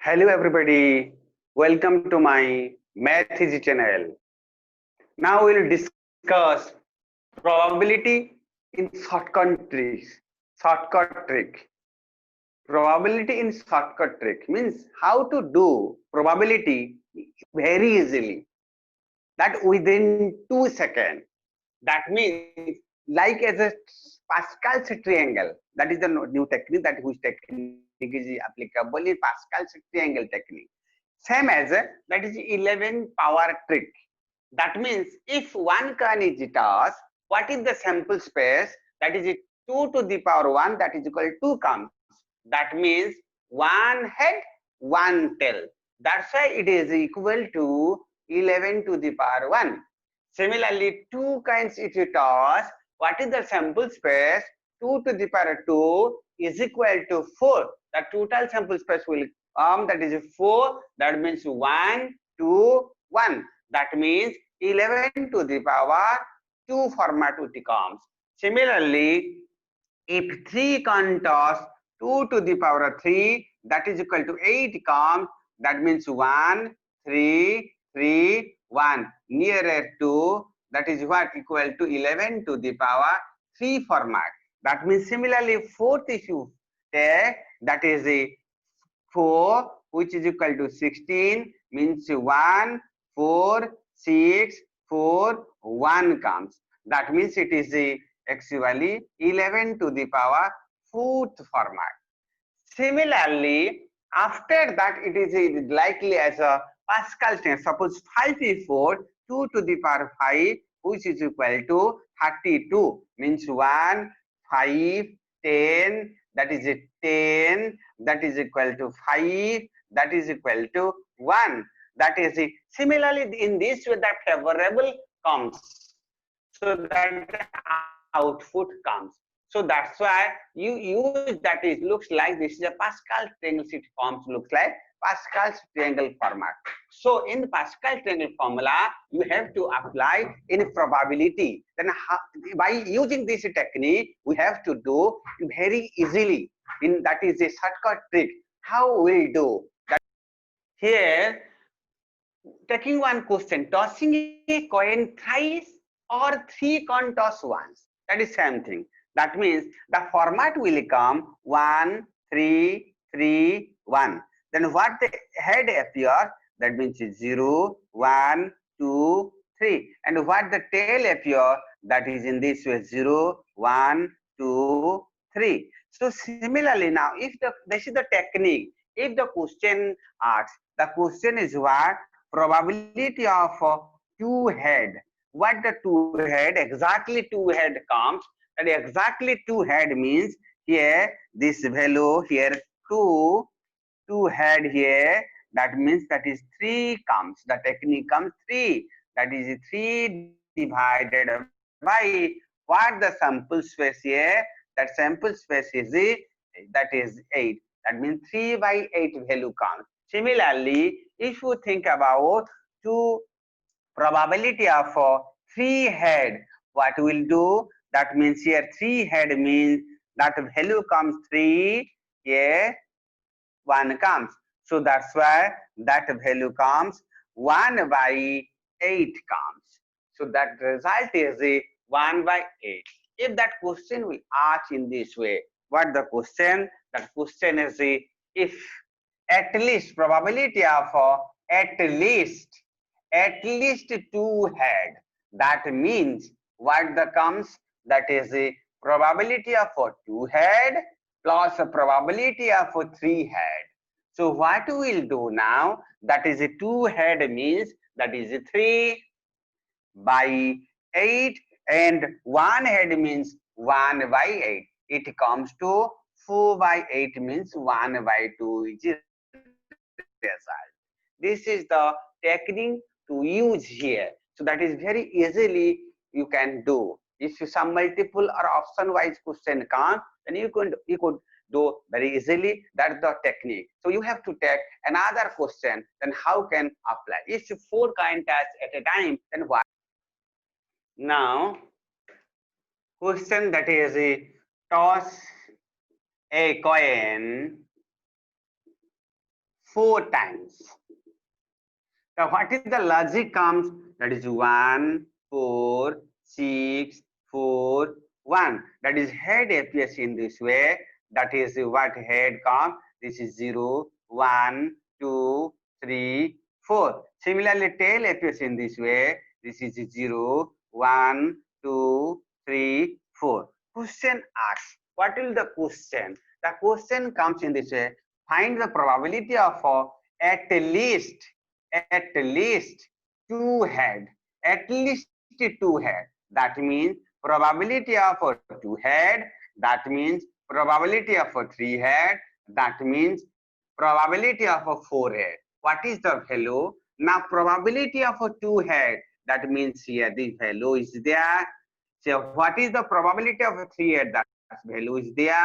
Hello everybody, welcome to my Math Easy channel. Now we'll discuss probability in shortcut trick. Probability in shortcut trick means how to do probability very easily, that within 2 seconds. That means like as a Pascal's triangle, that is the new technique, that which technique is applicable in Pascal's triangle technique. Same as that is 11 power trick. That means if one coin is tossed, what is the sample space? That is 2 to the power 1, that is equal to 2 comes. That means one head, one tail. That's why it is equal to 11 to the power 1. Similarly, 2 coins if you toss, what is the sample space? 2 to the power 2 is equal to 4. The total sample space will that is 4. That means 1, 2, 1. That means 11 to the power 2 format comes. Similarly, if 3 can toss 2 to the power 3, that is equal to 8 comes. That means 1, 3, 3, 1. Nearer to, that is what, equal to 11 to the power 3 format. That means similarly, fourth if you take, that is a 4, which is equal to 16, means 1, 4, 6, 4, 1 comes. That means it is actually 11 to the power 4th format. Similarly, after that it is likely as a Pascal string. Suppose 5 is 4, 2 to the power 5, which is equal to 32, means 1, 5, 10, that is 10, that is equal to 5, that is equal to 1. That is it. Similarly, in this way, that favorable comes, so that output comes. So that's why you use that. It looks like this is a Pascal triangle sheet forms, looks like Pascal's triangle format. So in the Pascal triangle formula, you have to apply in probability. Then by using this technique, we have to do very easily. In that is a shortcut trick. How we'll do that? Here, taking one question, tossing a coin thrice or 3 coin toss once. That is same thing. That means the format will come 1, 3, 3, 1. Then what the head appears, that means 0, 1, 2, 3. And what the tail appears, that is in this way 0, 1, 2, 3. So similarly now, if this is the technique, if the question asks, the question is what? Probability of 2 head. What the 2 head? Exactly 2 head comes. And exactly 2 head means here this value here 2 head here. That means that is 3 comes. The technique comes 3. That is 3 divided by what the sample space here. That sample space is that is 8. That means 3 by 8 value comes. Similarly, if you think about 2 probability of 3 head, what will do? That means here 3 head means that value comes 3, here 1 comes. So that's why that value comes 1 by 8 comes. So that result is 1 by 8. If that question will ask in this way, what the question? That question is if at least probability of at least 2 head. That means what the comes? That is a probability of 2 head plus a probability of 3 head. So what we will do now? That is a 2 head means that is a 3 by 8, and 1 head means 1 by 8. It comes to 4 by 8 means 1 by 2, which is result. This is the technique to use here. So that is very easily you can do. If you some multiple or option wise question comes, then you could do very easily. That's the technique. So you have to take another question. Then how can apply? If 4 coin toss at a time, then what? Now question that is toss a coin 4 times. Now what is the logic comes? That is 1, 4, 6, 4, 1. That is head appears in this way. That is what head comes. This is 0, 1, 2, 3, 4. Similarly, tail appears in this way. This is 0, 1, 2, 3, 4. Question asks, what will the question? The question comes in this way. Find the probability of at least two head, at least two head. That means probability of a two head. That means probability of a three head. That means probability of a four head. What is the value? Now probability of a two head. That means here the value is there. So what is the probability of a three head? That value is there.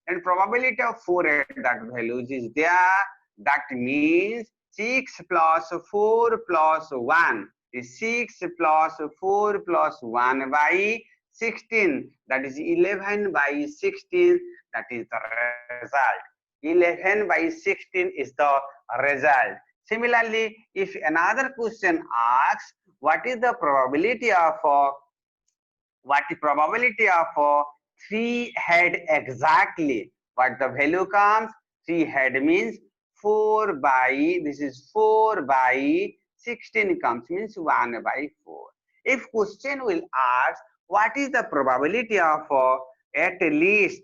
And probability of four head. That value is there. That means 6 plus 4 plus 1 is 6 plus 4 plus 1 by 16. That is 11 by 16. That is the result. 11 by 16 is the result. Similarly, if another question asks, what is the probability of three head exactly? What the value comes? Three head means 4 by, this is 4 by 16 comes, means 1 by 4. If question will ask, what is the probability of at least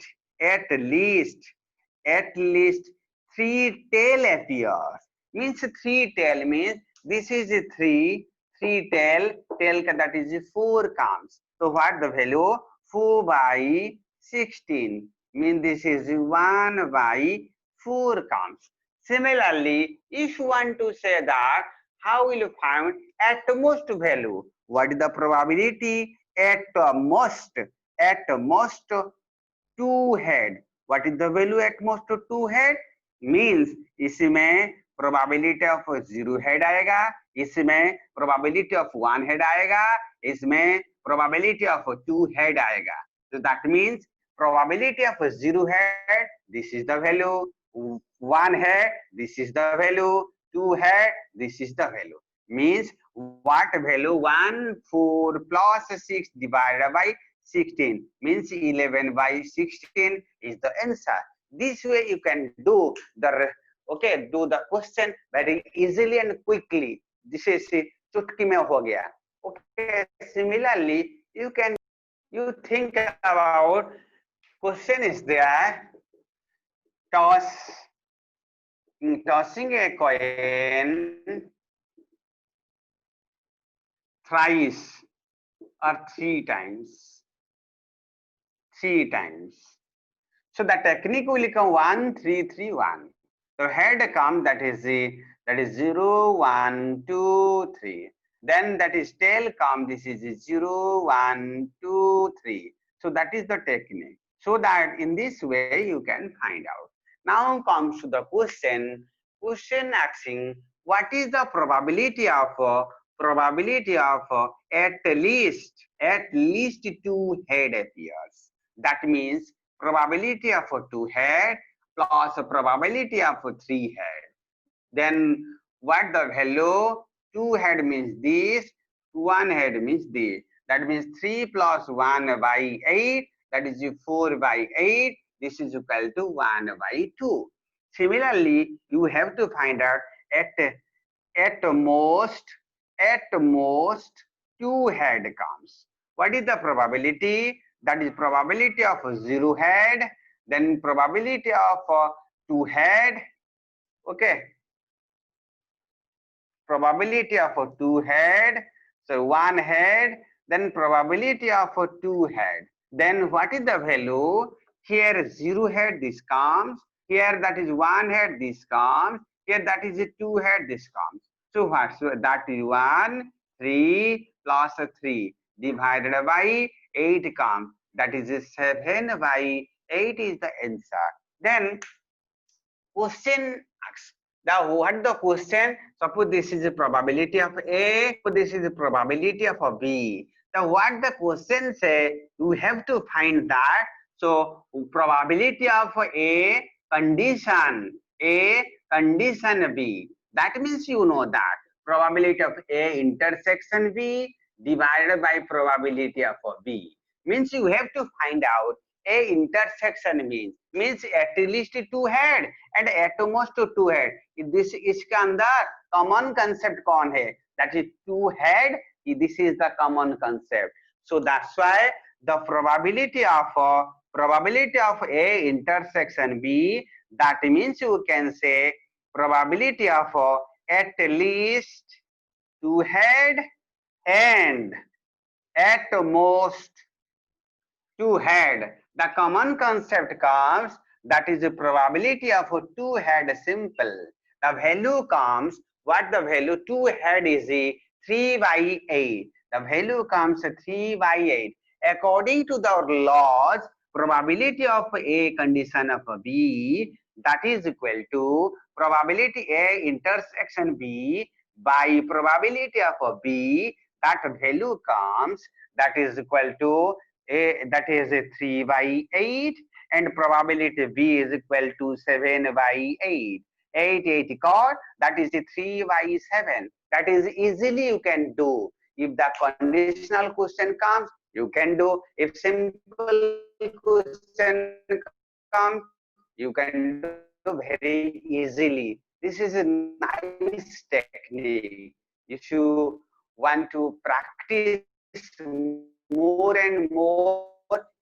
three tail appears? Means three tail means this is a three tail that is 4 comes. So what the value? 4 by 16 means this is 1 by 4 comes. Similarly, if you want to say that, how will you find at most value? What is the probability at most two head? What is the value at most two head? Means इसमें probability of zero head आएगा, इसमें probability of one head आएगा, इसमें probability of two head आएगा. So that means probability of zero head, this is the value. One head, this is the value. Two head, this is the value. Means what value? 1, 4 plus 6 divided by 16 means 11 by 16 is the answer. This way you can do the question very easily and quickly. This is चुटकी में हो गया. Okay. Similarly, you think about question is there. Tossing a coin thrice or three times. So the technique will become 1, 3, 3, 1. So head comes, that is 0, 1, 2, 3. Then that is tail come, this is 0, 1, 2, 3. So that is the technique. So that in this way you can find out. Now comes to the question asking, what is the probability of at least two head appears? That means probability of two head plus probability of three head. Then what the value? Two head means this, one head means this. That means 3 plus 1 by 8, that is 4 by 8. This is equal to 1 by 2. Similarly, you have to find out at most two head comes. What is the probability? That is probability of zero head, then probability of two head. Okay. Probability of two head, so one head, then probability of two head. Then what is the value? Here zero head, this comes. Here that is one head, this comes. Here that is a two head, this comes. So what? So that is 1, 3 plus 3 divided by 8 comes. That is 7 by 8 is the answer. Then question asks, now what the question? Suppose this is the probability of A, so this is the probability of B. Now what the question say? You have to find that. So probability of A, condition A, condition B. That means you know that probability of A intersection B divided by probability of B. Means you have to find out A intersection means at least two head and at most two head. This इसके अंदर common concept कौन है? That is two head. This is the common concept. So that's why the probability of A intersection B, that means you can say probability of at least two head and at most two head. The common concept comes, that is the probability of two head simple. The value comes, what the value? Two head is 3 by 8. The value comes 3 by 8. According to the laws, probability of A condition of B, that is equal to probability A intersection B by probability of B, that value comes, that is equal to A, that is 3 by 8, and probability B is equal to 7 by 8. 8 card, that is 3 by 7. That is easily you can do. If the conditional question comes, you can do. If simple question comes, you can do very easily. This is a nice technique. If you want to practice more and more,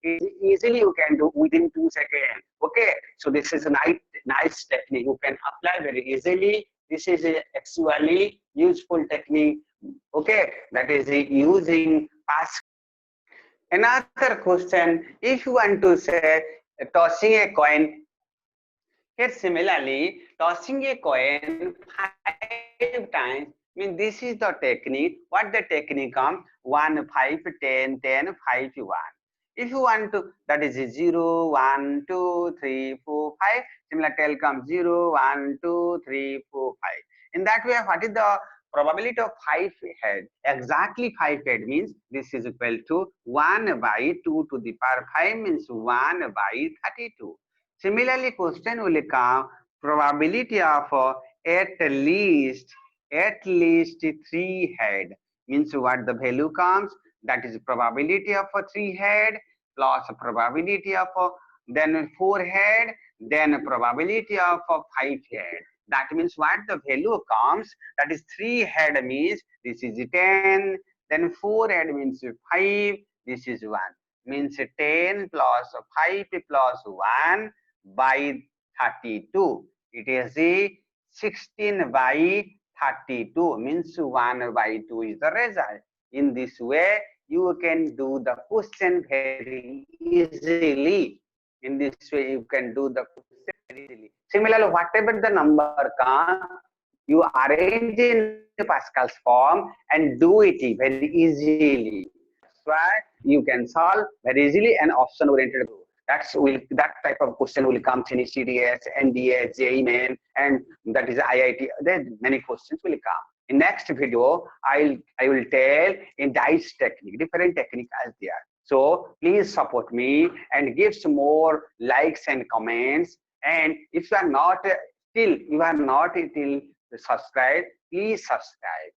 easily you can do within 2 seconds. Okay, so this is a nice technique. You can apply very easily. This is actually useful technique. Okay, that is using past. Another question, if you want to say tossing a coin, here similarly tossing a coin 5 times, mean this is the technique. What the technique comes? 1 5 10 10 5 1. If you want to, that is 0 1 2 3 4 5. Similar tail comes 0 1 2 3 4 5. In that way, what is the probability of 5 head? Exactly 5 head means this is equal to 1 by 2 to the power 5 means 1 by 32. Similarly, question will come probability of at least 3 head means what the value comes, that is probability of 3 head plus probability of then 4 head, then probability of 5 head. That means what the value comes, that is 3 head means this is 10, then 4 head means 5, this is 1, means 10 plus 5 plus 1 by 32. It is the 16 by 32 means 1 by 2 is the result. In this way, you can do the question very easily. In this way, you can do the question very easily. Similarly, whatever the number comes, you arrange in Pascal's form and do it very easily. That's why you can solve very easily and option-oriented. That type of question will come in CDS, NDS, JEE Main, and that is IIT. Then many questions will come. In next video, I will tell in dice technique, different technique as there. So please support me and give some more likes and comments. And if you are not still subscribed, please subscribe.